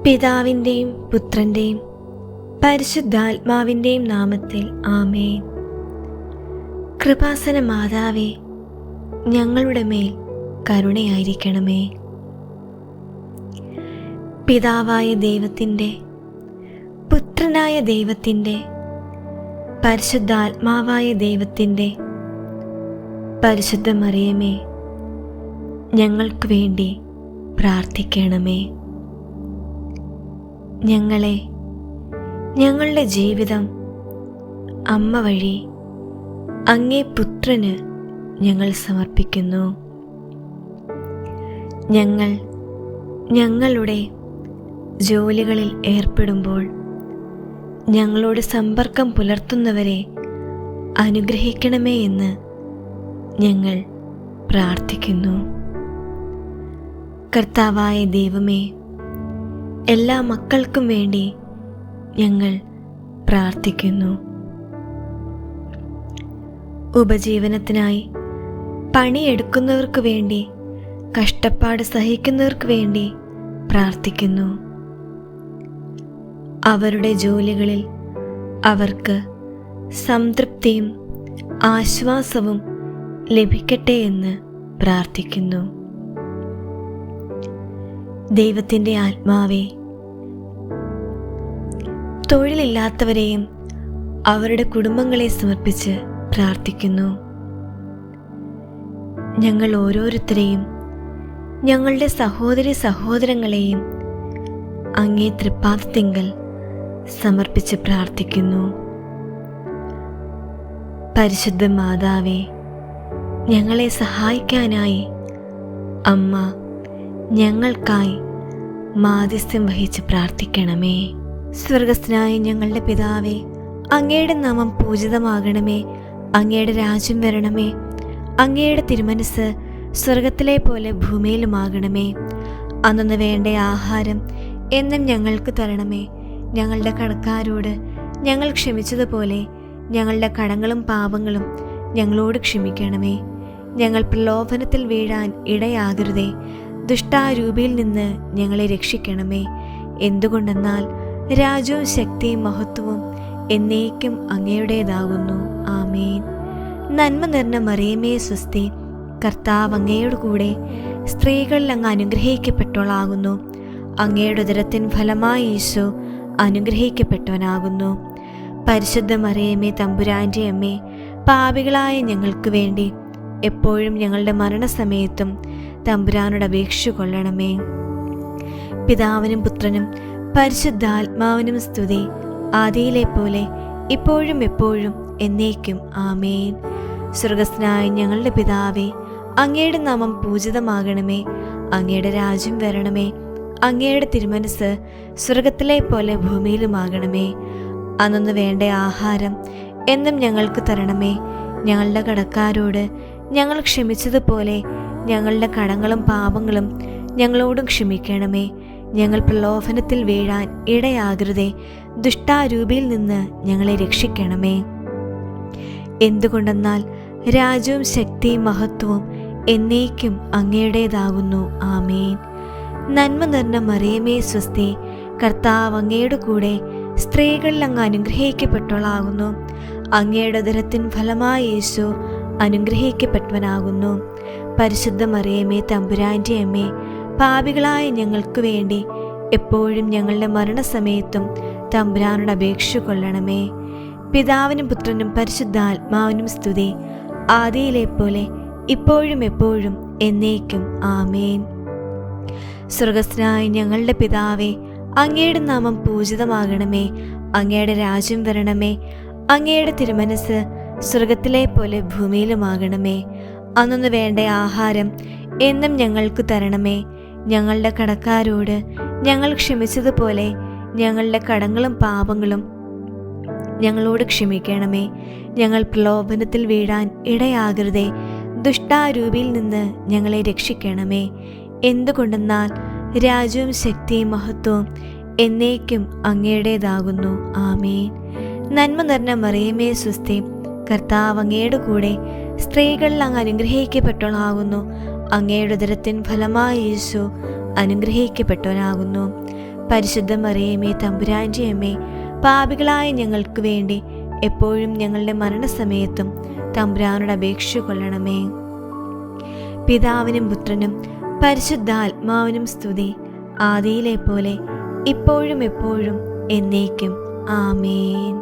പിതാവിൻ്റെയും പുത്രൻ്റെയും പരിശുദ്ധാത്മാവിൻ്റെയും നാമത്തിൽ ആമേൻ. കൃപാസന മാതാവേ, ഞങ്ങളുടെ മേൽ കരുണയായിരിക്കണമേ. പിതാവായ ദൈവത്തിൻ്റെ, പുത്രനായ ദൈവത്തിൻ്റെ, പരിശുദ്ധാത്മാവായ ദൈവത്തിൻ്റെ പരിശുദ്ധ മറിയമേ, ഞങ്ങൾക്ക് വേണ്ടി പ്രാർത്ഥിക്കണമേ. ഞങ്ങളെ, ഞങ്ങളുടെ ജീവിതം അമ്മ വഴി അങ്ങേ പുത്രന് ഞങ്ങൾ സമർപ്പിക്കുന്നു. ഞങ്ങൾ ഞങ്ങളുടെ ജോലികളിൽ ഏർപ്പെടുമ്പോൾ ഞങ്ങളോട് സമ്പർക്കം പുലർത്തുന്നവരെ അനുഗ്രഹിക്കണമേ എന്ന് ഞങ്ങൾ പ്രാർത്ഥിക്കുന്നു. കർത്താവായ ദൈവമേ, എല്ലാ മക്കൾക്കും വേണ്ടി ഞങ്ങൾ പ്രാർത്ഥിക്കുന്നു. ഉപജീവനത്തിനായി പണിയെടുക്കുന്നവർക്ക് വേണ്ടി, കഷ്ടപ്പാട് സഹിക്കുന്നവർക്ക് വേണ്ടി പ്രാർത്ഥിക്കുന്നു. അവരുടെ ജോലികളിൽ അവർക്ക് സംതൃപ്തിയും ആശ്വാസവും ലഭിക്കട്ടെ എന്ന് പ്രാർത്ഥിക്കുന്നു. ദൈവത്തിൻ്റെ ആത്മാവേ, തൊഴിലില്ലാത്തവരെയും അവരുടെ കുടുംബങ്ങളെ സമർപ്പിച്ച് പ്രാർത്ഥിക്കുന്നു. ഞങ്ങൾ ഓരോരുത്തരെയും, ഞങ്ങളുടെ സഹോദരി സഹോദരങ്ങളെയും അങ്ങേ തൃപ്പാദത്തിങ്കൽ സമർപ്പിച്ച് പ്രാർത്ഥിക്കുന്നു. പരിശുദ്ധ മാതാവേ, ഞങ്ങളെ സഹായിക്കാനായി അമ്മ ഞങ്ങൾക്കായി മാധ്യസ്ഥ്യം വഹിച്ച് പ്രാർത്ഥിക്കണമേ. സ്വർഗസ്ഥനായ ഞങ്ങളുടെ പിതാവേ, അങ്ങയുടെ നാമം പൂജിതമാകണമേ. അങ്ങയുടെ രാജ്യം വരണമേ. അങ്ങയുടെ തിരുമനസ് സ്വർഗത്തിലെ പോലെ ഭൂമിയിലുമാകണമേ. അന്നു വേണ്ട ആഹാരം എന്നും ഞങ്ങൾക്ക് തരണമേ. ഞങ്ങളുടെ കടക്കാരോട് ഞങ്ങൾ ക്ഷമിച്ചതുപോലെ ഞങ്ങളുടെ കടങ്ങളും പാപങ്ങളും ഞങ്ങളോട് ക്ഷമിക്കണമേ. ഞങ്ങൾ പ്രലോഭനത്തിൽ വീഴാൻ ഇടയാകരുതേ. ദുഷ്ടാരൂപിയിൽ നിന്ന് ഞങ്ങളെ രക്ഷിക്കണമേ. എന്തുകൊണ്ടെന്നാൽ രാജ്യവും ശക്തിയും മഹത്വവും എന്നേക്കും അങ്ങയുടേതാകുന്നു. ആമേൻ. നന്മ നിറഞ്ഞ മറിയമേ സ്വസ്തി, കർത്താവ് അങ്ങയോട് കൂടെ സ്ത്രീകളിൽ അങ്ങ് അനുഗ്രഹിക്കപ്പെട്ടവളാകുന്നു. അങ്ങയുടെ ഉദരത്തിൻ ഫലമായി ഈശോ അനുഗ്രഹിക്കപ്പെട്ടവനാകുന്നു. പരിശുദ്ധ മറിയമേ, തമ്പുരാൻ്റെ അമ്മേ, പാപികളായ ഞങ്ങൾക്ക് വേണ്ടി എപ്പോഴും ഞങ്ങളുടെ മരണസമയത്തും തമ്പുരാനോട് അപേക്ഷ കൊള്ളണമേ. പിതാവിനും പുത്രനും പരിശുദ്ധാത്മാവിനും സ്തുതി, ആദിയിലെ പോലെ ഇപ്പോഴും എപ്പോഴും എന്നേക്കും. ആമേൻ. സ്വർഗസ്ഥനായ ഞങ്ങളുടെ പിതാവേ, അങ്ങയുടെ നാമം പൂജിതമാകണമേ. അങ്ങയുടെ രാജ്യം വരണമേ. അങ്ങയുടെ തിരുമനസ് സ്വർഗത്തിലെ പോലെ ഭൂമിയിലുമാകണമേ. അന്നു വേണ്ട ആഹാരം എന്നും ഞങ്ങൾക്ക് തരണമേ. ഞങ്ങളുടെ കടക്കാരോട് ഞങ്ങൾ ക്ഷമിച്ചതുപോലെ ഞങ്ങളുടെ കടങ്ങളും പാപങ്ങളും ഞങ്ങളോടും ക്ഷമിക്കണമേ. ഞങ്ങൾ പ്രലോഭനത്തിൽ വീഴാൻ ഇടയാകരുതേ. ദുഷ്ടാരൂപിയിൽ നിന്ന് ഞങ്ങളെ രക്ഷിക്കണമേ. എന്തുകൊണ്ടെന്നാൽ രാജ്യവും ശക്തിയും മഹത്വവും എന്നേക്കും അങ്ങയുടേതാകുന്നു. ആമേൻ. നന്മ നിറഞ്ഞ മറിയമേ സ്വസ്തി, കർത്താവ് അങ്ങയുടെ കൂടെ സ്ത്രീകളിൽ അങ്ങ് അനുഗ്രഹിക്കപ്പെട്ടവളാകുന്നു. അങ്ങയുടെ ഉദരത്തിൻ ഫലമായി യേശു അനുഗ്രഹിക്കപ്പെട്ടവനാകുന്നു. പരിശുദ്ധ മറിയമേ, തമ്പുരാൻ്റെ അമ്മേ, പാപികളായ ഞങ്ങൾക്ക് വേണ്ടി എപ്പോഴും ഞങ്ങളുടെ മരണസമയത്തും തമ്പുരാനോട് അപേക്ഷ കൊള്ളണമേ. പിതാവിനും പുത്രനും പരിശുദ്ധാത്മാവിനും സ്തുതി, ആദിയിലെ പോലെ ഇപ്പോഴും എപ്പോഴും എന്നേക്കും. ആമേൻ. സ്വർഗസ്ഥനായ ഞങ്ങളുടെ പിതാവേ, അങ്ങയുടെ നാമം പൂജിതമാകണമേ. അങ്ങയുടെ രാജ്യം വരണമേ. അങ്ങയുടെ തിരുമനസ് സ്വർഗത്തിലെ പോലെ ഭൂമിയിലുമാകണമേ. അന്നു വേണ്ട ആഹാരം എന്നും ഞങ്ങൾക്ക് തരണമേ. ഞങ്ങളുടെ കടക്കാരോട് ഞങ്ങൾ ക്ഷമിച്ചതുപോലെ ഞങ്ങളുടെ കടങ്ങളും പാപങ്ങളും ഞങ്ങളോട് ക്ഷമിക്കണമേ. ഞങ്ങൾ പ്രലോഭനത്തിൽ വീഴാൻ ഇടയാകരുതേ. ദുഷ്ടാരൂപിയിൽ നിന്ന് ഞങ്ങളെ രക്ഷിക്കണമേ. എന്തുകൊണ്ടെന്നാൽ രാജ്യവും ശക്തിയും മഹത്വവും എന്നേക്കും അങ്ങയുടേതാകുന്നു. ആമേൻ. നന്മ നിറഞ്ഞ മറിയമേ സ്വസ്തി, കർത്താവ് അങ്ങയുടെ കൂടെ സ്ത്രീകളിൽ അങ്ങ് അനുഗ്രഹിക്കപ്പെട്ടവളാകുന്നു. അങ്ങയുടെ ഉദരത്തിൻ ഫലമായി യേശു അനുഗ്രഹിക്കപ്പെട്ടവനാകുന്നു. പരിശുദ്ധ മറിയമേ തമ്പുരാൻ്റെ അമ്മേ, പാപികളായ ഞങ്ങൾക്ക് വേണ്ടി എപ്പോഴും ഞങ്ങളുടെ മരണസമയത്തും തമ്പുരാനോട് അപേക്ഷ കൊള്ളണമേ. പിതാവിനും പുത്രനും പരിശുദ്ധാത്മാവിനും സ്തുതി, ആദിയിലെ പോലെ ഇപ്പോഴും എപ്പോഴും എന്നേക്കും. ആമേൻ.